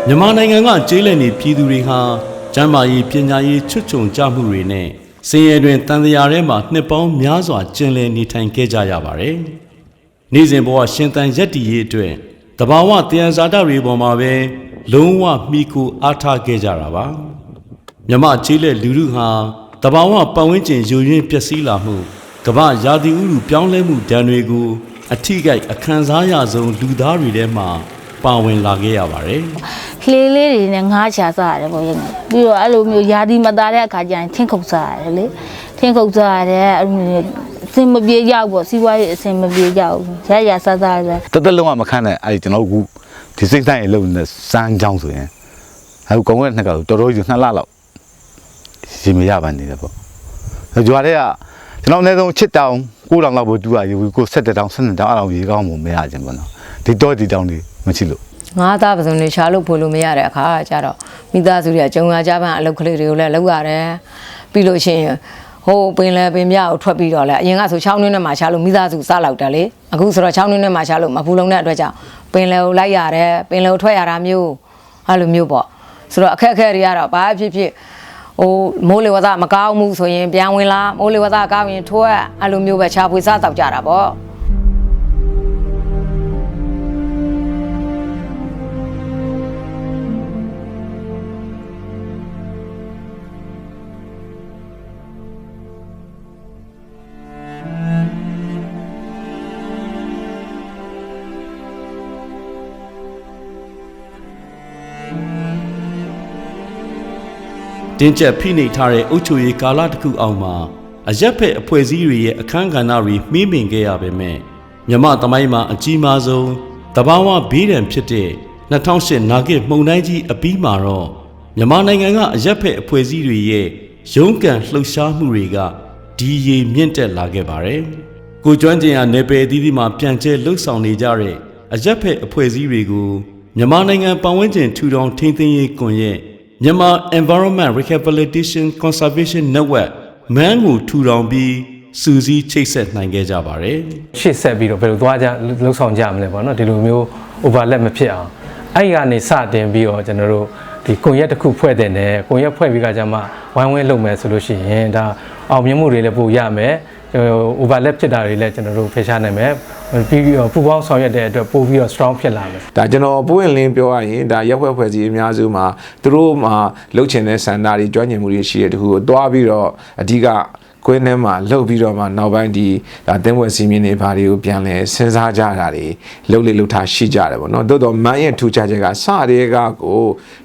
မြန်မာနိုင်ငံကကျေးလက်နေပြည်သူတွေဟာကျန်းမာရေးပညာရေးချွတ်ချုံကြမှုတွေနဲ့ဆင်းရဲတွင်တန်တရားထဲမှာနှစ်ပေါင်းများစွာကျင်လည်နေထိုင်ခဲ့ကြရပါတယ်။နေ့စဉ်ဘဝရှင်သန်ရက်တည်ရေးအတွက်တဘာဝတရားဇာတတွေပေါ်မှာပဲလုံးဝမိကိုအားထားခဲ့ကြတာပါ။မြမကျေးလက်လူထုဟာတဘာဝပတ်ဝန်းကျင်ယိုယွင်းပျက်စီးလာမှုကမ္ဘာရာသီဥတုပြောင်းလဲမှုဒဏ်တွေကိုအထိကိအခန်းစားရဆုံးလူသားတွေထဲမှာပါဝင်လာခဲ့ရပါတယ်။ကလေးလေးတွေနဲ့ငားချစားရတယ်ပေါ့ရင်ပြီးတော့အဲ့လိုမျိုးယာဒီမသားတဲ့အခါကျရင်ထင်းခုတ်စားရတယ်လေထင်းခုတ်စားရတယ်အဲ့လိုမျိုးအစင်မပြေရောက်ပေါ့စီးပွားရေးအစင်မပြေရောက်ရရစားစားပဲတက်တက်လုံးဝမခံနဲ့အဲ့ကျွန်တော်အခုဒီစိတ်ဆိုင်အလုံးနဲ့စမ်းချောင်းဆိုရင်အခုကောင်းတဲ့နှစ်ကတော်တော်ကြီး2လလောက်ရှင်မရပါနေတယ်ပေါ့ကြွားတဲ့ကကျွန်တော်အနည်းဆုံးချစ်တောင်9တောင်လောက်ပို့တူရယူကို17တောင်12တောင်အဲ့လောက်ရေကောင်းမှမရခြင်းပေါ့နော်ဒီတော့ဒီတောင်တွေမရှိလို့ငါးသားပစုံတွေရှာလို့ဖို့လို့မရတဲ့အခါကျတော့မိသားစုတွေကဂျုံရကြပန်းအလုပ်ကလေးတွေကိုလည်းလုပ်ရတယ်ပြီးလို့ရှိရင်ဟိုပင်လယ်ပင်မြကိုထွက်ပြီးတော့လဲအရင်ကဆို6နှစ်နဲ့မှရှာလို့မိသားစုစားလောက်တယ်လေအခုဆိုတော့6နှစ်နဲ့မှရှာလို့မဖူးလုံးတဲ့အတွက်ကြောင့်ပင်လယ်ကိုလိုက်ရတယ်ပင်လယ်ကိုထွက်ရတာမျိုးအဲ့လိုမျိုးပေါ့ဆိုတော့အခက်အခဲတွေကတော့ဘာဖြစ်ဖြစ်ဟိုမိုးလေဝသမကောင်းမှုဆိုရင်ပြန်ဝင်လာမိုးလေဝသကောင်းရင်ထွက်အဲ့လိုမျိုးပဲခြာဖွေစားတောက်ကြတာပေါ့တင်းကျပ်ဖိနှိပ်ထားတဲ့အုပ်ချုပ်ရေးကာလတစ်ခုအောင်မှာအရက်ဖက်အဖွဲ့အစည်းတွေရဲ့အခမ်းကဏ္ဍတွေမှီးမင်ခဲ့ရပေမဲ့မြမသမိုင်းမှာအကြီးမားဆုံးတဘာဝဘေးဒဏ်ဖြစ်တဲ့2008နာဂစ်မှုန်တိုင်းကြီးအပြီးမှာတော့မြန်မာနိုင်ငံကအရက်ဖက်အဖွဲ့အစည်းတွေရဲ့ရုန်းကန်လှုပ်ရှားမှုတွေကဒီရေမြင့်တက်လာခဲ့ပါတယ်။ကိုကျွမ်းကျင်ရာနယ်ပယ်အသီးသီးမှာပြန်ကျဲလှုပ်ဆောင်နေကြတဲ့အရက်ဖက်အဖွဲ့အစည်းတွေကိုမြန်မာနိုင်ငံပတ်ဝန်းကျင်ထူထောင်ထိန်းသိမ်းရေးကွန်ရက်Myanmar Environment Rehabilitation Conservation Network မန်းကိုထူထောင်ပြီးစူးစီးချိတ်ဆက်နိုင်ခဲ့ကြပါတယ်။ရှေ့ဆက်ပြီးတော့ဘယ်လိုသွားကြလှုပ်ဆောင်ကြမလဲပေါ့နော်ဒီလိုမျိုး overlap မဖြစ်အောင်အဲ့ဒီကနေစတင်ပြီးတော့ကျွန်တော်တို့ဒီကွန်ရက်တစ်ခုဖွဲ့တဲ့နဲ့ကွန်ရက်ဖွဲ့ပြီးကကြမှာဝိုင်းဝန်းလုပ်မယ်ဆိုလို့ရှိရင်ဒါအောင်မြင်မှုတွေလည်းပို့ရမယ်overlap ဖြစ်တာတွေလည်းကျွန်တော်တို့ဖယ်ရှားနိုင်မယ်ပြီးပြီးတော့ပူပေါင်းဆောင်ရွက်တဲ့အတွက်ပို့ပြီးတော့ strong ဖြစ်လာမယ်ဒါကျွန်တော်ပို့ရင်လင်းပြောရရင်ဒါရက်ဖွဲ့ဖွဲ့စည်းအများစုမှာသူတို့မှာလှုပ်ချင်တဲ့စံတာတွေကြွညင်မှုတွေရှိတဲ့တခုကိုတွားပြီးတော့အဓိကကွင်းထဲမှာလှုပ်ပြီးတော့မှနောက်ပိုင်းဒီဒါသင်းဖွဲ့စီမင်းတွေဘာတွေကိုပြန်လဲစဉ်းစားကြတာတွေလှုပ်လေလှုပ်ထားရှိကြတယ်ပေါ့နော်တိုးတော့မန်းရဲ့ထူခြားချက်ကစတဲ့ကကို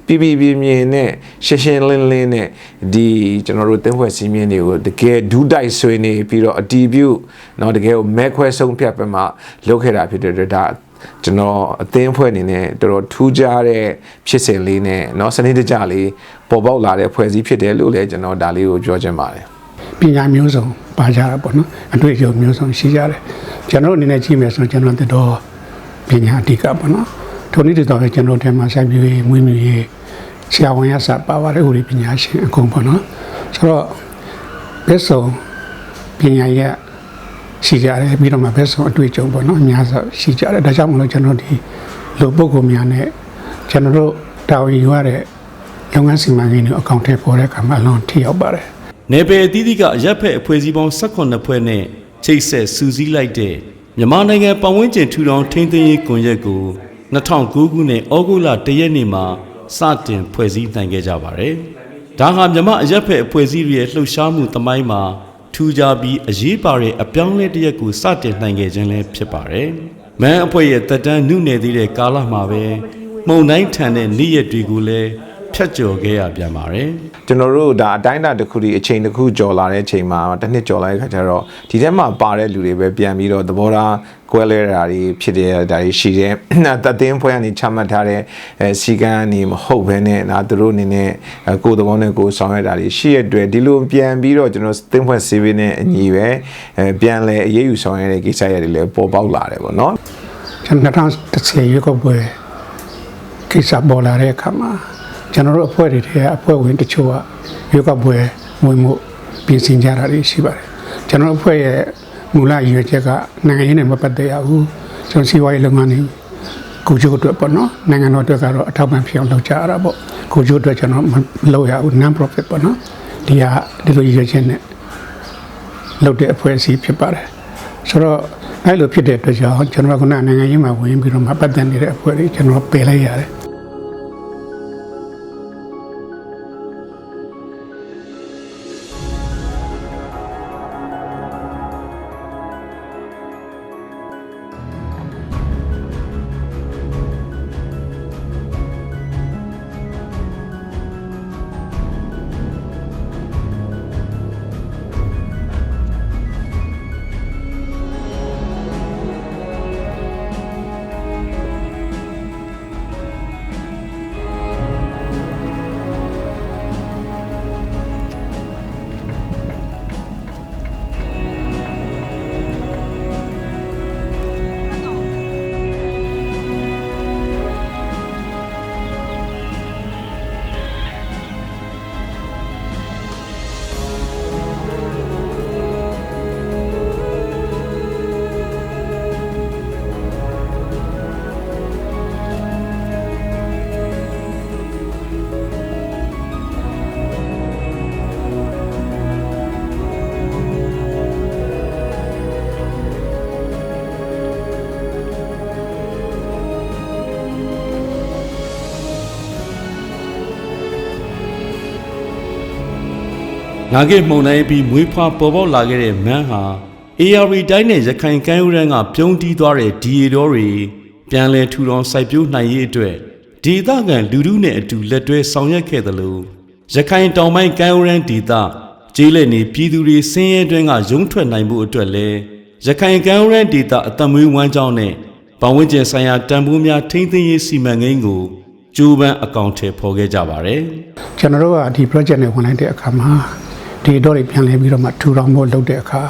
ပြင်းနဲ့ရှင်းရှင်းလင်းလင်းနဲ့ဒီကျွန်တော်တို့သင်းဖွဲ့စီမင်းတွေကိုတကယ်ဒူးတိုက်ဆွေးနေပြီးတော့အတီးပြုเนาะတကယ်ကိုမဲခွဲဆုံးဖြတ်ပြီးမှလုပ်ခဲ့တာဖြစ်တဲ့အတွက်ဒါကျွန်တော်အသင်းအဖွဲ့အနေနဲ့တော်တော်ထူးခြားတဲ့ဖြစ်စဉ်လေးနဲ့เนาะစနစ်တကျလေးပေါ်ပေါက်လာတဲ့ဖွဲ့စည်းဖြစ်တယ်လို့လည်းကျွန်တော်ဒါလေးကိုပြောချင်ပါတယ်ပညာမျိုးစုံပါကြတာပေါ့နော်အတွေ့အကြုံမျိုးစုံရှိကြတယ်ကျွန်တော်အနေနဲ့ကြည့်မယ်ဆိုရင်ကျွန်တော်တို့ပညာအဓိကပေါ့နော်ထိုနည်းတူတော့ကျွန်တော်တို့ထဲမှာစိုက်ပျိုးရေးမွေးမြူရေးဆရာဝန်ရစာပါပါတယ်ဥပဒေပညာရှင်အကုန်ပေါ့နော်ဆိုတော့ဘယ်ဆုံးပညာရေးရှိကြတယ်ပြီးတော့မှဘယ်ဆုံးအတွေ့အကြုံပေါ့နော်အများဆုံးရှိကြတယ်ဒါကြောင့်မလို့ကျွန်တော်ဒီလူပုဂ္ဂိုလ်များနဲ့ကျွန်တော်တို့တာဝန်ယူရတဲ့လုပ်ငန်းစီမံကိန်းတွေအကောင့်ထဲပေါ်တဲ့အခါမှာအလွန်ထိရောက်ပါတယ်နယ်ပယ်အသီးသီးကအရက်ဖက်အဖွဲ့အစည်းပေါင်း18ဖွဲ့နဲ့ချိတ်ဆက်စူးစီးလိုက်တဲ့မြန်မာနိုင်ငံပတ်ဝန်းကျင်ထူထောင်ထိန်းသိမ်းရေးကွန်ရက်ကို2009ခုနှစ်ဩဂုတ်လ1ရက်နေ့မှာစတင်ဖွဲ့စည်းနိုင်ခဲ့ကြပါတယ်။ဒါဟာမြန်မာအရက်ဖက်အဖွဲ့အစည်းရဲ့လှုပ်ရှားမှုသမိုင်းမှာထူးခြားပြီးအရေးပါတဲ့အပြောင်းလဲတစ်ရပ်ကိုစတင်နိုင်ခဲ့ခြင်းလည်းဖြစ်ပါတယ်။မန်းအဖွဲ့ရဲ့တက်တန်းနုနယ်သေးတဲ့ကာလမှာပဲမှုန်တိုင်းထန်တဲ့နေ့ရက်တွေကိုလည်းဖြတ်ကျော်ခဲ့ရပြန်ပါတယ်ကျွန်တော်တို့ဒါအတိုင်းအတာတစ်ခုဒီအချိန်တစ်ခုကျော်လာတဲ့အချိန်မှာတစ်နှစ်ကျော်လာတဲ့ခါကျတော့ဒီထဲမှာပါတဲ့လူတွေပဲပြန်ပြီးတော့သဘောထားကွဲလဲတာတွေဖြစ်တဲ့ဒါတွေရှိတယ်တသင်းဖွဲ့ကနေချမှတ်ထားတဲ့စီကံအနေမဟုတ်ဘဲနဲ့ဒါသူတို့အနေနဲ့ကိုယ်သဘောနဲ့ကိုယ်ဆောင်ရွက်တာတွေရှိရတဲ့ဒီလိုပြန်ပြီးတော့ကျွန်တော်သင်းဖွဲ့စီးပင်းနဲ့အညီပဲပြန်လဲအရေးယူဆောင်ရွက်တဲ့ကိစ္စရပ်တွေလည်းပေါ်ပေါက်လာတယ်ပေါ့နော်ကျွန်တော်2010ရွေးကောက်ပွဲကိစ္စပေါ်လာတဲ့အခါမှာကျွန်တော်တို့အဖွဲ့တွေထဲအဖွဲ့ဝင်တချို့ကရွေးကောက်ပွဲဝင်မှုပြင်ဆင်ကြတာရှိပါတယ်ကျွန်တော်အဖွဲ့ရဲ့မူလရည်ရွယ်ချက်ကနိုင်ငံရေးနဲ့မပတ်သက်ရဘူးကျွန်တော်စီးပွားရေးလုပ်ငန်းတွေ ကိုကျိုးအတွက်ပေါ့နော်နိုင်ငံတော်အတွက်ကတော့အထောက်ပံ့ဖြစ်အောင်လုပ်ကြရတာပေါ့ကိုကျိုးအတွက်ကျွန်တော်မလုပ်ရဘူး non profit ပေါ့နော်ဒီဟာဒီလိုရည်ရွယ်ချက်နဲ့လုပ်တဲ့အဖွဲ့အစည်းဖြစ်ပါတယ်ဆိုတော့အဲ့လိုဖြစ်တဲ့အတွက်ကြောင့်ကျွန်တော်ကနိုင်ငံရေးမှာဝင်ပြီးတော့မှပတ်သက်နေတဲ့အဖွဲ့တွေကျွန်တော်ပယ်လိုက်ရတယ်နာဂစ်မှုန်တိုင်းပြီးမွေးဖွားပေါ်ပေါက်လာခဲ့တဲ့မန်းဟာ AR တိုင်းနဲ့ရခိုင်ကမ်းရိုးတန်းကပြုံးတီးသွားတဲ့ဒီရီတော်တွေပြန်လည်ထူထောင်စိုက်ပျိုးနိုင်ရေးအတွက်ဒေသခံလူထုနဲ့အတူလက်တွဲဆောင်ရွက်ခဲ့သလိုရခိုင်တောင်ပိုင်းကမ်းရိုးတန်းဒေသကျေးလက်နေပြည်သူတွေစင်းရဲတွင်းကရုံးထွက်နိုင်မှုအတွက်လည်းရခိုင်ကမ်းရိုးတန်းဒေသအသက်မွေးဝမ်းကြောင်းနဲ့ပတ်ဝန်းကျင်ဆိုင်ရာတန်ဖိုးများထိန်းသိမ်းရေးစီမံကိန်းကိုကျိုးပန်းအကောင့်ထဲပေါ်ခဲ့ကြပါတယ်ကျွန်တော်တို့ကဒီ project နဲ့ဝင်လိုက်တဲ့အခါမှာဒီတော့တွေပြန်လဲပြီးတော့မှထူထောင်ဖို့လုပ်တဲ့အခါ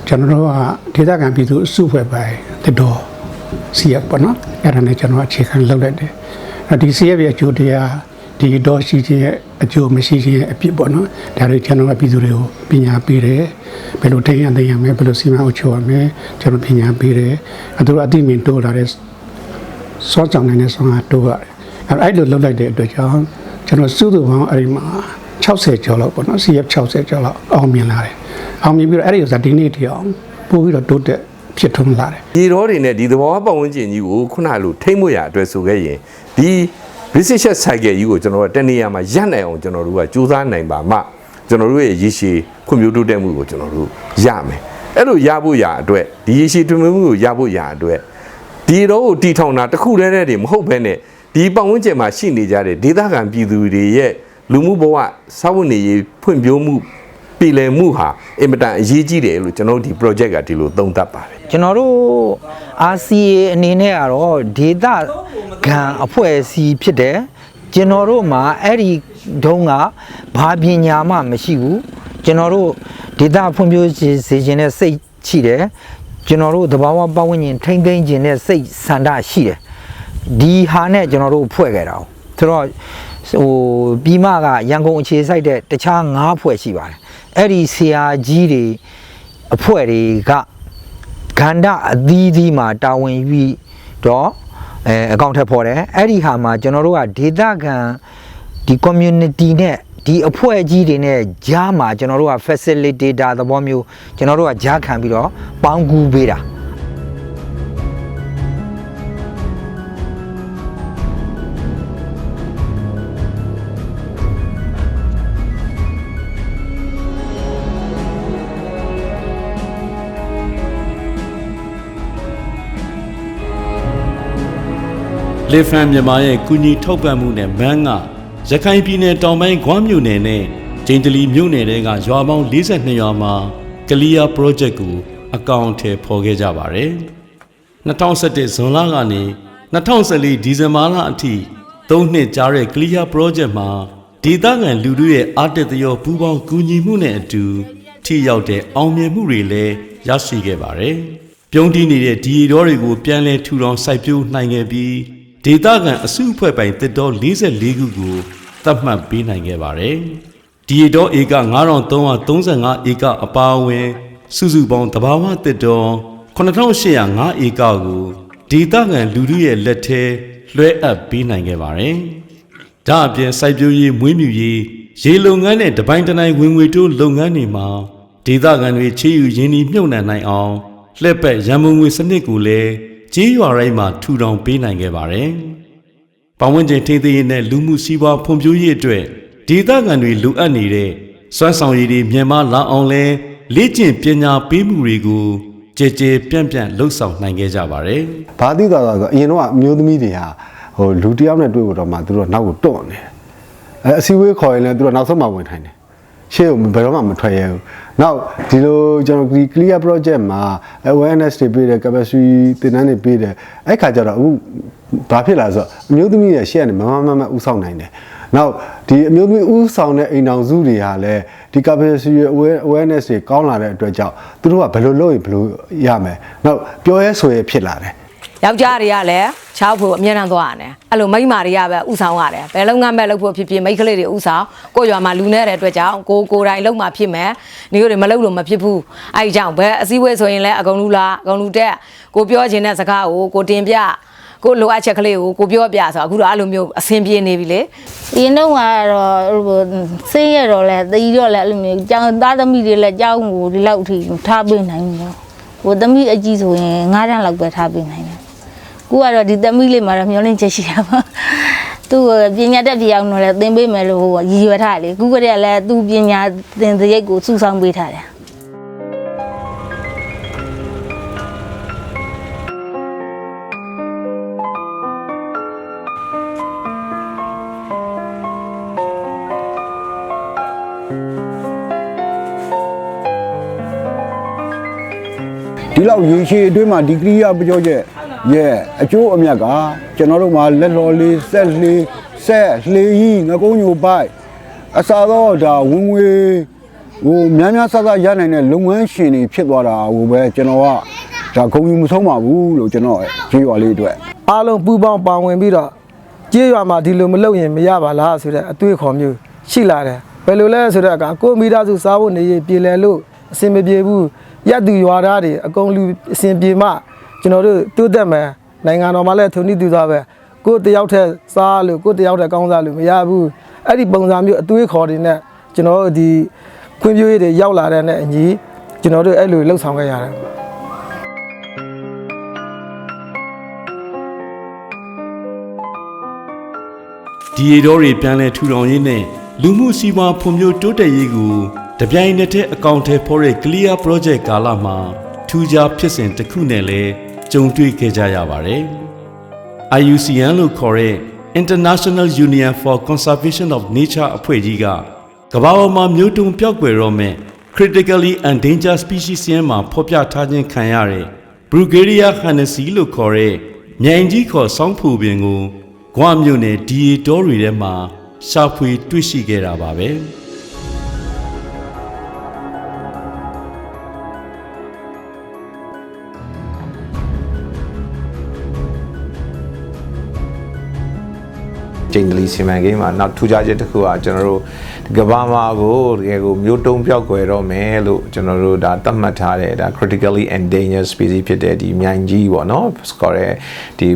ကျွန်တော်တို့ကဒေသခံပြည်သူအစုဖွဲ့ပိုင်းတော်စီရပေါ့နော်အဲ့ဒါနဲ့ကျွန်တော်အခြေခံလုပ်လိုက်တယ်ဒီစီရရဲ့အကျိုးတရားဒီတော့ရှိခြင်းရဲ့အကျိုးမရှိခြင်းရဲ့အဖြစ်ပေါ့နော်ဒါတွေကျွန်တော်ကပြည်သူတွေကိုပညာပေးတယ်ဘယ်လိုထိန်းရသိရမယ်ဘယ်လိုစီမံအုပ်ချုပ်ရမယ်ကျွန်တော်ပညာပေးတယ်သူတို့အသိမြင်တိုးလာတဲ့စောကြောင်နေတဲ့ဆောင်ကတိုးရတယ်အဲ့လိုလုပ်လိုက်တဲ့အတွက်ကြောင့်ကျွန်တော်စုစုပေါင်းအဲ့ဒီမှာ60ကျော်လောက်ပေါ့နော် CF 60ကျော်လောက်အောင်မြင်လာတယ်အောင်မြင်ပြီးတော့အဲ့ဒီဥစားဒီနေ့တည်းအောင်ပို့ပြီးတော့တိုးတက်ဖြစ်ထွန်းလာတယ်ဒီရောတွေနဲ့ဒီသဘောပတ်ဝန်းကျင်ကြီးကိုခုနလိုထိမ့်မွေရအတွက်ဆိုခဲ့ရင်ဒီ research cycle ကြီးကိုကျွန်တော်တို့တနေရာမှာရပ်နိုင်အောင်ကျွန်တော်တို့ကစူးစမ်းနိုင်ပါမှကျွန်တော်တို့ရဲ့ရည်ရှည်ခွင့်ပြုတိုးတက်မှုကိုကျွန်တော်တို့ရမယ်အဲ့လိုရဖို့ရအတွက်ဒီရည်ရှည်ထွန်းမှုကိုရဖို့ရအတွက်ဒီတော့ကိုတီထောင်တာတခုတည်းတည်းတွေမဟုတ်ဘဲနဲ့ဒီပတ်ဝန်းကျင်မှာရှိနေကြတဲ့ဒေသခံပြည်သူတွေရဲ့လူမှုဘဝစာဝန်နေရေးဖွံ့ဖြိုးမှုပြည်လည်မှုဟာအင်မတန်အရေးကြီးတယ်လို့ကျွန်တော်တို့ဒီ project ကဒီလိုသုံးသပ်ပါတယ်ကျွန်တော်တို့ RCA အနေနဲ့ကတော့ဒေသခံအဖွဲ့အစည်းဖြစ်တယ်ကျွန်တော်တို့မှာအဲ့ဒီတုန်းကဘာပညာမှမရှိဘူးကျွန်တော်တို့ဒေသဖွံ့ဖြိုးစေခြင်းနဲ့စိတ်ရှိတယ်ကျွန်တော်တို့သဘာဝပတ်ဝန်းကျင်ထိန်းသိမ်းခြင်းနဲ့စိတ်ဆန္ဒရှိတယ်ဒီဟာနဲ့ကျွန်တော်တို့ဖွဲ့ခဲ့တာဆိုတော့ပြီးမှကရန်ကုန်အခြေစိုက်တဲ့တခြား9ဖွဲ့ရှိပါတယ်အဲ့ဒီဆရာကြီးတွေအဖွဲ့တွေကကန္ဓအသီးသီးမှာတာဝန်ယူပြီးတော့အကောင့်ထပ်ဖော်တယ်အဲ့ဒီဟာမှာကျွန်တော်တို့ကဒေသခံဒီ community နဲ့ဒီအဖွဲ့ကြီးတွေနဲ့ကြားမှာကျွန်တော်တို့က facilitator သဘောမျိုးကျွန်တော်တို့ကကြားခံပြီးတော့ပေါင်းကူးပေးတာလေဖန်မြန်မာရဲ့ကုညီထောက်ပံ့မှုနဲ့မန်းကရခိုင်ပြည်နယ်တောင်ပိုင်းဂွမ်းမြို့နယ်နဲ့ကျိန်တလီမြို့နယ်တွေကရွာပေါင်း42ရွာမှာကလီယာ project ကိုအကောင့်ထဲပေါ်ခဲ့ကြပါတယ်။2017ဇွန်လကနေ2014ဒီဇင်ဘာလအထိ3နှစ်ကြာတဲ့ကလီယာ project မှာဒေသခံလူထုရဲ့အားတက်သရောပူးပေါင်းကူညီမှုနဲ့အတူထိရောက်တဲ့အောင်မြင်မှုတွေလည်းရရှိခဲ့ပါတယ်။ပြုံးတီးနေတဲ့ဒီရီတော်တွေကိုပြန်လည်ထူထောင်စိုက်ပျိုးနိုင်ခဲ့ပြီးဒေသခံအစုအဖွဲ့ပိုင်တစ်တော်44ခုကိုသတ်မှတ်ပေးနိုင်ခဲ့ပါတယ်။ဒီတော်ဧက9335ဧကအပါအဝင်စုစုပေါင်းတဘာဝတစ်တော်9805ဧကကို ဒေသခံလူထုရဲ့လက်ထဲလွှဲအပ်ပေးနိုင်ခဲ့ပါတယ်။ဒါအပြင်စိုက်ပျိုးရေးမွေးမြူရေးရေလုပ်ငန်းနဲ့တပိုင်းတနိုင်ဝင်ငွေတိုးလုပ်ငန်းတွေမှာဒေသခံတွေချေယူရင်းနှီးမြှုပ်နှံနိုင်အောင်လက်ပတ်ရန်ပုံငွေစနစ်ကိုလည်းကြေးရွာတိုင်းမှာထူထောင်ပေးနိုင်ခဲ့ပါတယ်။ပတ်ဝန်းကျင်ထိန်းသိမ်းရေးနဲ့လူမှုစီးပွားဖွံ့ဖြိုးရေးအတွက်ဒေသခံတွေလိုအပ်နေတဲ့စွမ်းဆောင်ရည်တွေမြန်မာလာအောင်လဲလေ့ကျင့်ပညာပေးမှုတွေကိုကြည်ကြဲပြန့်ပြန့်လှုပ်ဆောင်နိုင်ခဲ့ကြပါတယ်။ ဘာသိသွားဆိုအရင်တော့အမျိုးသမီးတွေဟာဟိုလူတယောက်နဲ့တွေ့ဖို့တော့မှသူတို့နောက်ကိုတွန့်နေတယ်အစည်းအဝေးခေါ်ရင်လည်းသူတို့နောက်ဆုံးမှဝင်ထိုင်တယ်ရှေ့ကိုဘယ်တော့မှမထွက်ရဘူးနောက်ဒီလိုကျွန်တော်ဒီ clear project မှာ awareness တွေပေးတယ် capacity သင်တန်းတွေပေးတယ်အဲ့ခါကျတော့အခုဘာဖြစ်လာဆိုအမျိုးသမီးတွေရှေ့ကနေမမဥဆောင်နိုင်တယ်နောက်ဒီအမျိုးသမီးဥဆောင်တဲ့အိမ်တော်စုတွေဟာလည်းဒီ capacity awareness တွေကောင်းလာတဲ့အတွက်ကြောင့်သူတို့ကဘယ်လိုလုပ်ရင်ဘယ်လိုရမယ်နောက်ပြောရဲဆိုရဲဖြစ်လာတယ်ယောက်ျားတွေကလည်းချောက်ဖို့အမြဲတမ်းသွားရတယ်အဲ့လိုမိန်းမတွေကပဲဥဆောင်ရတယ်ဘယ်လုံးငန်းပဲလုပ်ဖို့ဖြစ်ဖြစ်မိန်းကလေးတွေဥဆောင်ကိုရွာမှာလူနေတဲ့အတွက်ကြောင့်ကိုတိုင်လုံးမှာဖြစ်မယ်နေတို့တွေမလုပ်လို့မဖြစ်ဘူးအဲ့ဒီကြောင့်ဘယ်အစည်းအဝေးဆိုရင်လည်းအကုန်လူလားအကုန်လူတက်ကိုပြောချင်တဲ့စကားကိုတင်ပြကိုလိုအပ်ချက်ကလေးကိုပြောပြဆိုအခုတော့အဲ့လိုမျိုးအဆင်ပြေနေပြီလေဒီနှုန်းကတော့စင်းရတော့လဲတီးတော့လဲအဲ့လိုမျိုးကျောင်းသားသမီးတွေလည်းကျောင်းကိုဒီလောက်ထိထားပေးနိုင်ဘူးဟိုသမီးအကြီးဆိုရင်9တန်းလောက်ပဲထားပေးနိုင်တယ်ကိုကတော့ဒီသမီးလေးမှာတော့မျောလင့်ချက်ရှိတာပါသူပညာတတ်ပြောင်းတော့လဲသင်ပေးမယ်လို့ရည်ရွယ်ထားလေခုကတည်းကလည်းသူပညာသင်စရိတ်ကိုစုဆောင်းပေးထားတယ်ဒီလောက်ရေရှည်အတွင်းမှာဒီကရိယာပြောချက်ရဲ့အကျိုးအမြတ်ကကျွန်တော်တို့မှာလက်တော်လေးဆက်လေးကြီးငကုံးညိုပိုက်အစားတော့ဒါဝင်ငွေဟိုများဆရနိုင်တဲ့လုပ်ငန်းရှင်တွေဖြစ်သွားတာဟိုပဲကျွန်တော်ကဒါဂုဏ်ယူမဆုံးပါဘူးလို့ကျွန်တော်ကြေးရွာလေးအတွက်အားလုံးပူပေါင်းပါဝင်ပြီးတော့ကြေးရွာမှာဒီလိုမလုပ်ရင်မရပါလားဆိုတဲ့အတွေးခေါ်မျိုးရှိလာတယ်ဘယ်လိုလဲဆိုတော့ကိုမိသားစုစားဖို့နေရပြည်လဲလို့အဆင်မပြေဘူးရက်သူရွာသားတွေအကုန်လူအစဉ်ပြေမှကျွန်တော်တို့တိုးတက်မယ်နိုင်ငံတော်မှာလည်းထုံနည်းတူသားပဲကိုတယောက်တည်းစားလို့ကိုတယောက်တည်းကောင်းစားလို့မရဘူးအဲ့ဒီပုံစံမျိုးအတွေးခေါ်တွေနဲ့ကျွန်တော်တို့ဒီခွင့်ပြုရေးတွေရောက်လာတဲ့နဲ့အညီကျွန်တော်တို့အဲ့လိုလှုပ်ဆောင်ခဲ့ရတယ်ဒီရီတော်တွေပြန်လဲထူထောင်ရေးနဲ့လူမှုစီးပွားဖွံ့ဖြိုးတိုးတက်ရေးကိုတပြိုင်နက်တည်းအကောင့်ထဲဖော်တဲ့ Clear Project ကာလမှာထူးခြားဖြစ်စဉ်တစ်ခုနဲ့လည်းကြုံတွေ့ခဲ့ကြရပါတယ်။ IUCN လို့ခေါ်တဲ့ International Union for Conservation of Nature အဖွဲ့ကြီးကကမ္ဘာပေါ်မှာမျိုးတုံပျောက်ကွယ်တော့မဲ့ Critically Endangered Species မှာဖော်ပြထားခြင်းခံရတဲ့ Bulgaria Hennessy လို့ခေါ်တဲ့မြိုင်ကြီးခေါ်ဆောင်းဖူပင်ကိုဂွမြို့နယ်ဒီရီတောတွေထဲမှာရှာဖွေတွေ့ရှိခဲ့တာပါပဲ။ကျိန်တလီစီမံကိန်းမှာနောက်ထူးခြားချက်တစ်ခုကကျွန်တော်တို့ကဘာမာကိုတကယ်ကိုမျိုးတုံးပြောက်ကွယ်တော့မယ်လို့ကျွန်တော်တို့ဒါသတ်မှတ်ထားတဲ့ဒါ critically endangered species ဖြစ်တဲ့ဒီမြိုင်ကြီးပေါ့နော်ခေါ်တဲ့ဒီ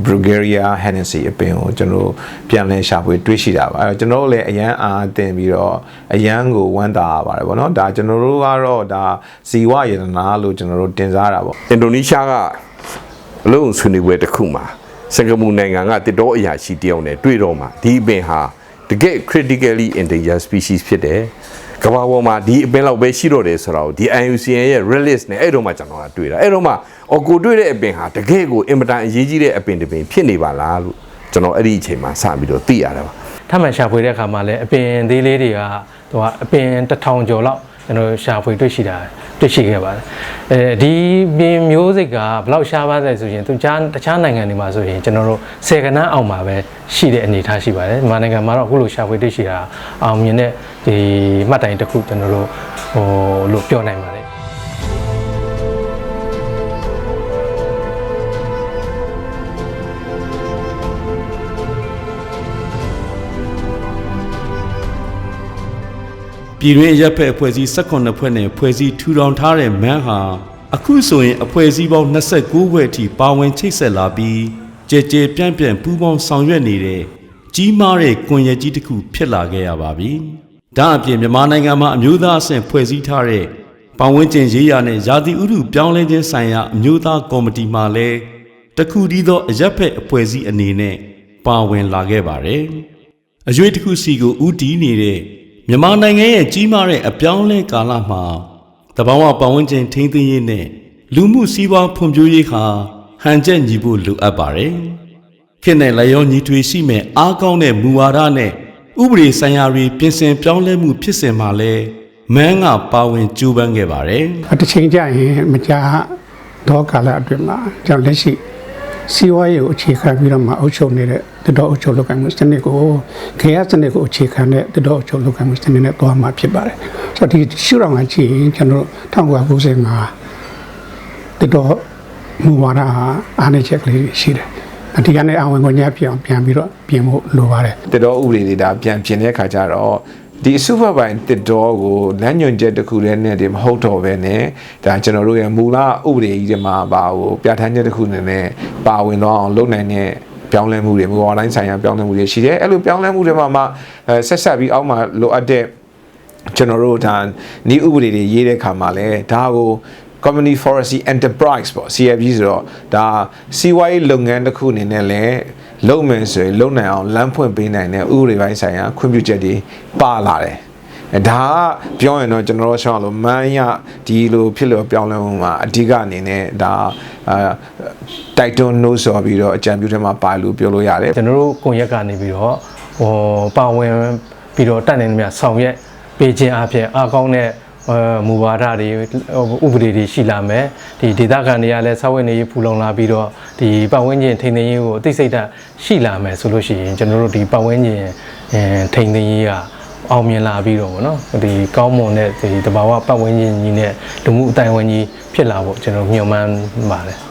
Bulgaria Hennessy အပင်ကိုကျွန်တော်ပြန်လဲရှာဖွေတွေ့ရှိတာပါအဲကျွန်တော်တို့လည်းအရန်အားသင်ပြီးတော့အရန်ကိုဝမ်းသာရပါတယ်ပေါ့နော်ဒါကျွန်တော်တို့ကတော့ဒါဇီဝရတနာလို့ကျွန်တော်တို့တင်စားတာပေါ့အင်ဒိုနီးရှားကအလုံးဆွေးနွေးပွဲတစ်ခုမှာစင်ကာပူနိုင်ငံကတစ်တော်အရာရှိတယောက်နဲ့တွေ့တော့မှဒီအပင်ဟာတကယ် critically endangered species ဖြစ်တယ်။ကမ္ဘာပေါ်မှာဒီအပင်လောက်ပဲရှိတော့တယ်ဆိုတော့ဒီ IUCN ရဲ့ release နဲ့အဲ့တော့မှကျွန်တော်ကတွေ့တာအဲ့တော့မှကိုတွေ့တဲ့အပင်ဟာတကယ်ကိုအင်မတန်အရေးကြီးတဲ့အပင်တစ်ပင်ဖြစ်နေပါလားလို့ကျွန်တော်အဲ့ဒီအချိန်မှာစပြီးတော့သိရတာပါ။ထပ်မံရှာဖွေတဲ့အခါမှာလည်းအပင်သေးလေးတွေကသူကအပင်1000ကျော်လောက်ကျွန်တော်ရှာဖွေတွေ့ရှိခဲ့ပါတယ်ဒီပင်မျိုးစိတ်ကဘယ်လောက်ရှားပါလဲဆိုရင်တခြားနိုင်ငံတွေမှာဆိုရင်ကျွန်တော်တို့10ကဏ္ဍအောင်မှာပဲရှိတဲ့အနေအထားရှိပါတယ်မြန်မာနိုင်ငံမှာတော့အခုလိုရှာဖွေတွေ့ရှိတာအောင်မြင်တဲ့ဒီမှတ်တိုင်တစ်ခုကျွန်တော်တို့လို့ပြောနိုင်ပါတယ်ပြည်တွင်းရပ်ဖက်အဖွဲ့အစည်း18ဖွဲ့နဲ့ဖွဲ့စည်းထူထောင်ထားတဲ့မန်းဟာ အခုဆိုရင်အဖွဲ့အစည်းပေါင်း29ဘွဲ့အထိပါဝင်ချိတ်ဆက်လာပြီးကြဲကြဲပြန့်ပြန့်ပူးပေါင်းဆောင်ရွက်နေတဲ့ကြီးမားတဲ့ကွန်ရက်ကြီးတစ်ခုဖြစ်လာခဲ့ရပါပြီ။ဒါအပြင်မြန်မာနိုင်ငံမှာအမျိုးသားအဆင့်ဖွဲ့စည်းထားတဲ့ပတ်ဝန်းကျင်ရေးရာနဲ့ရာသီဥတုပြောင်းလဲခြင်းဆိုင်ရာအမျိုးသားကော်မတီမှလည်းတခုတည်းသောအရက်ဖက်အဖွဲ့အစည်းအနေနဲ့ပါဝင်လာခဲ့ပါတယ်။အရွေးတစ်ခုစီကိုဦးတည်နေတဲ့မြန်မာနိုင်ငံရဲ့ကြီးမားတဲ့အပြောင်းလဲကာလမှာတဘာဝပတ်ဝန်းကျင်ထိန်းသိမ်းရေးနဲ့လူမှုစီးပွားဖွံ့ဖြိုးရေးဟာဟန်ချက်ညီဖို့လိုအပ်ပါတယ်။ခေတ်နဲ့လျောညီထွေရှိမဲ့အားကောင်းတဲ့မူဝါဒနဲ့ဥပဒေဆိုင်ရာတွေပြင်ဆင်ပြောင်းလဲမှုဖြစ်စဉ်မှာလဲမန်းကပါဝင်ကြိုးပမ်းခဲ့ပါတယ်။တစ်ချိန်ကျရင်မကြာတော့ကာလအတွင်းမှာကျွန်တော်လက်ရှိစီဝါရေးကိုအခြေခံပြီးတော့မှအုပ်ချုပ်နေတဲ့တတော်အုပ်ချုပ်လုပ်ကိုင်မှုစနစ်ကိုခေတ်စနစ်ကိုအခြေခံတဲ့တတော်အုပ်ချုပ်လုပ်ကိုင်မှုစနစ်နဲ့တွားမှာဖြစ်ပါတယ်။ဆိုတော့ဒီရှုထောင့်ကကြည့်ရင်ကျွန်တော်1995တတော်မူဝါဒဟာအားနည်းချက်ကလေးရှိတယ်။ဒီကနေ့အဝင်ကိုညပြအောင်ပြန်ပြီးတော့ပြင်ဖို့လိုပါတယ်။တတော်ဥပဒေတွေဒါပြန်ပြင်တဲ့အခါကျတော့ဒီအစုဖက်ပိုင်းတစ်တော်ကိုလမ်းညွှန်ချက်တစ်ခုတည်းနဲ့ဒီမဟုတ်တော့ပဲနဲ့ဒါကျွန်တော်တို့ရဲ့မူလဥပဒေကြီးတွေမှာပါဟိုပြဋ္ဌာန်းချက်တစ်ခုနဲ့ပါဝင်တော့အောင်လုပ်နိုင်တဲ့ပြောင်းလဲမှုတွေမူဝါဒတိုင်းဆိုင်ရာပြောင်းလဲမှုတွေရှိတယ်အဲ့လိုပြောင်းလဲမှုတွေမှာဆက်ဆက်ပြီးအောက်မှာလိုအပ်တဲ့ကျွန်တော်တို့ဒါဤဥပဒေတွေရေးတဲ့အခါမှာလဲဒါကို Community Forestry Enterprise ပေါ့ CFP ဆိုတော့ဒါစီးပွားရေးလုပ်ငန်းတစ်ခုအနေနဲ့လည်းလုံမယ်ဆိုရင်လုံနိုင်အောင်လမ်းဖွင့်ပေးနိုင်တဲ့ဥပဒေပိုင်းဆိုင်ရာခွင့်ပြုချက်တွေပါလာတယ်။ဒါကပြောရင်တော့ကျွန်တော်တို့ရှောင်းလို့မန်းရဒီလိုဖြစ်လို့ပြောင်းလဲမှုမှာအဓိကအနေနဲ့ဒါတိုက်တွန်းလို့ဆိုပြီးတော့အကြံပြုထဲမှာပါလို့ပြောလို့ရတယ်။ကျွန်တော်တို့ကွန်ရက်ကနေပြီးတော့ပါဝင်ပြီးတော့တက်နေတဲ့ဆောင်ရွက်ပေးခြင်းအပြင်အားကောင်းတဲ့မူဝါဒတွေဥပဒေတွေရှိလာမယ်ဒီဒေသခံတွေကလည်းစာဝတ်နေရေးဖူလုံလာပြီးတော့ဒီပတ်ဝန်းကျင်ထိန်းသိမ်းရေးကိုအသိစိတ်ဓာတ်ရှိလာမယ်ဆိုလို့ရှိရင်ကျွန်တော်တို့ဒီပတ်ဝန်းကျင်ထိန်းသိမ်းရေးကအောင်မြင်လာပြီးတော့ဗောနော်ဒီကောင်းမွန်တဲ့ဒီတဘာဝပတ်ဝန်းကျင်ကြီးနဲ့လူမှုအတိုင်းအဝန်ကြီးဖြစ်လာဖို့ကျွန်တော်မျှော်မှန်းပါတယ်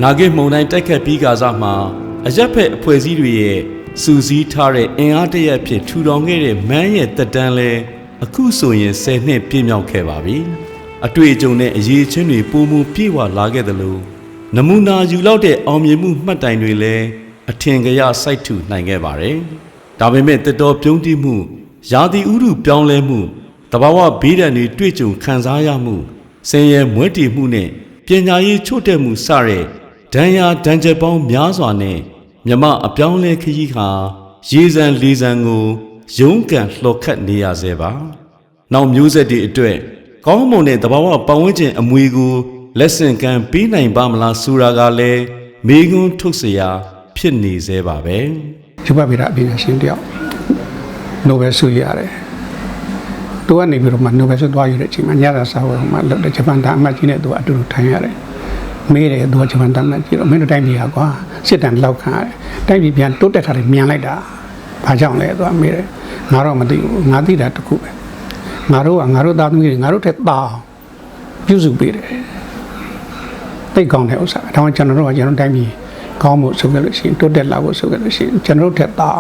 နာဂစ်မုန်တိုင်းတိုက်ခတ်ပြီးကစားမှာအရက်ဖက်အဖွဲ့အစည်းတွေရဲ့စူးစီးထားတဲ့အင်အားတရက်ဖြစ်ထူထောင်ခဲ့တဲ့မန်းရဲ့တက်တန်းလဲအခုဆိုရင်10နှစ်ပြည့်မြောက်ခဲ့ပါပြီ။အတွေ့အကြုံနဲ့အရေးချင်းတွေပုံမှုပြေဝလာခဲ့တယ်လို့နမူနာယူလောက်တဲ့အောင်မြင်မှုမှတ်တိုင်တွေလည်းအထင်ကရစိုက်ထူနိုင်ခဲ့ပါတယ်။ဒါပေမဲ့တတော်ပြုံးတိမှုရာသီဥတုပြောင်းလဲမှုတဘာဝဘေးဒဏ်တွေတွေ့ကြုံခံစားရမှုဆင်းရဲမွဲတေမှုနဲ့ပညာရေးချို့တဲ့မှုစတဲ့ဒဏ်ရာဒဏ်ချက်ပေါင်းများစွာနဲ့မြမအပြောင်းလဲခရီးဟာရေစံလေးစံကိုရုန်းကန်လှော်ခတ်နေရစေပါ။နောက်မျိုးဆက်တွေအတွက်ကောင်းမွန်တဲ့တဘာဝပတ်ဝန်းကျင်အမွေကိုလက်ဆင့်ကမ်းပေးနိုင်ပါမလားဆိုတာကလည်းမေးခွန်းထုတ်เสียဖြစ်နေစေပါပဲ။ရုပ်ဗေဒအပညာရှင်တယောက်နိုဘယ်ဆုရတယ်။သူကနေပြီးတော့မှနိုဘယ်ဆုသွားရတဲ့အချိန်မှာညစာစားဖို့မှလုပ်တဲ့ဂျပန်သားအမတ်ကြီးနဲ့သူကအတူတူထိုင်ရတယ်။မေးတယ်သူကဂျပန်သားအမတ်ကြီးတော့မင်းတို့တိုင်းပြည်ကွာစစ်တမ်းလောက်ခံရတယ်။တိုင်းပြည်ပြန်တိုးတက်တာတွေမြန်လိုက်တာ။ဘာကြောင့်လဲသူကမေးတယ်။ငါတော့မသိဘူး။ငါသိတာတခုပဲ။ငါတို့သားသမီးတွေငါတို့ထက်ပါပြုစုပေးတယ်။သိကောင်းတဲ့ဥစ္စာ။ဒါမှကျွန်တော်တို့တိုင်းပြည်ကောင်းမှုဆိုကြလို့ရှိရင်တိုးတက်လာဖို့ဆိုကြလို့ရှိရင်ကျွန်တော်တို့ထက်သာ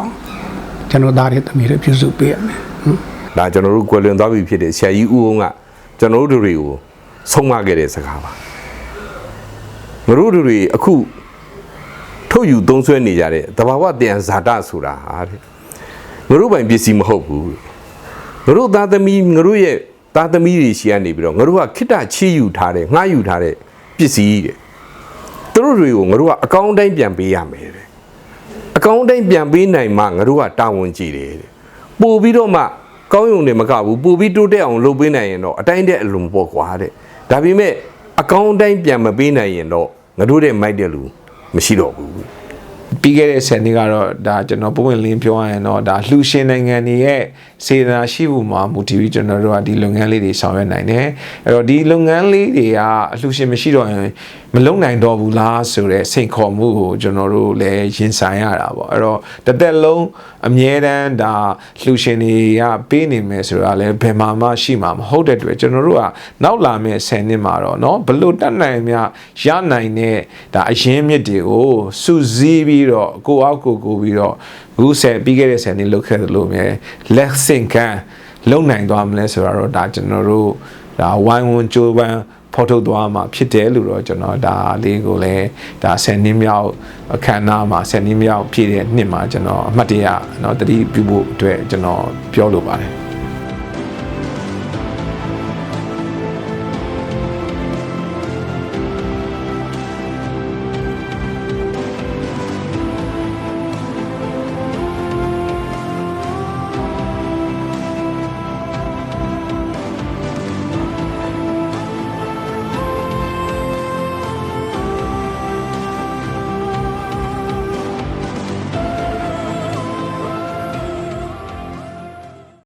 ကျွန်တော်သားတွေသမီးတွေပြုစုပေးရမယ်။ဒါကျွန်တော်တို့ကွယ်လွန်သွားပြီဖြစ်တဲ့ဆရာကြီးဦးအောင်ကကျွန်တော်တို့တွေကိုဆုံးမခဲ့တဲ့စကားပါ။ငါတို့တွေအခုထုတ်ယူသုံးစွဲနေကြတဲ့တဘာဝတန်ဇာတဆိုတာဟာတဲ့ငါတို့ပိုင်ပစ္စည်းမဟုတ်ဘူးငါတို့သားသမီးငါတို့ရဲ့သားသမီးတွေရှိကနေပြီးတော့ငါတို့ကခိတ္တချီးယူထားတဲ့ငှားယူထားတဲ့ပစ္စည်းတဲ့သူတို့တွေကိုငါတို့ကအကောင်းတိုင်းပြန်ပေးရမယ်တဲ့အကောင်းတိုင်းပြန်ပေးနိုင်မှငါတို့ကတာဝန်ကြည့်တယ်တဲ့ပို့ပြီးတော့မှကောင်းယုံတယ်မကဘူးပို့ပြီးတိုးတက်အောင်လုပ်ပေးနိုင်ရင်တော့အတိုင်းတဲ့အလုံးပေါ့ကွာတဲ့ဒါပေမဲ့အကောင်းတိုင်းပြန်မပေးနိုင်ရင်တော့ငါတို့တဲ့မိုက်တဲ့လူမရှိတော့ဘူးပြီးခဲ့တဲ့ဆယ်နှစ်ကတော့ဒါကျွန်တော်ပုံမှန်လင်းပြောရရင်တော့ဒါလှူရှင်နိုင်ငံတွေရဲ့စေတနာရှိမှုမှာမူတည်ပြီးကျွန်တော်တို့ကဒီလုပ်ငန်းလေးတွေဆောင်ရွက်နိုင်တယ်အဲ့တော့ဒီလုပ်ငန်းလေးတွေကအလှူရှင်မရှိတော့ရင်မ မလုံနိုင်တော့ဘူးလားဆိုတဲ့စိန်ခေါ်မှုကိုကျွန်တော်တို့လည်းရင်ဆိုင်ရတာပေါ့အဲ့တော့တစ်သက်လုံးအမြဲတမ်းဒါလှူရှင်တွေကပေးနေမယ်ဆိုတာလည်းဘယ်မှာမှရှိမှာမဟုတ်တဲ့အတွက်ကျွန်တော်တို့ကနောက်လာမယ့်10နှစ်မှာတော့เนาะဘလို့တတ်နိုင်မြရနိုင်တဲ့ဒါအရင်းမြစ်တွေကိုစုစည်းပြီးတော့ကိုအောက်ကိုပြီးတော့အခုပြီးခဲ့တဲ့10နှစ်လောက်ခဲ့တယ်လို့မြဲလက်ဆင့်ကမ်းလုံနိုင်သွားမလဲဆိုတော့ဒါကျွန်တော်တို့ဒါဝိုင်းဝန်းကြိုးပမ်းဖော်ထုတ်သွားမှာဖြစ်တယ်လို့တော့ကျွန်တော်ဒါလေးကိုလည်းဒါ10နှစ်မြောက်အခမ်းအနားမှာ10နှစ်မြောက်ပြည့်တဲ့နှစ်မှာကျွန်တော်အမှတ်တရเนาะတတိပြုဖို့အတွက်ကျွန်တော်ပြောလိုပါတယ်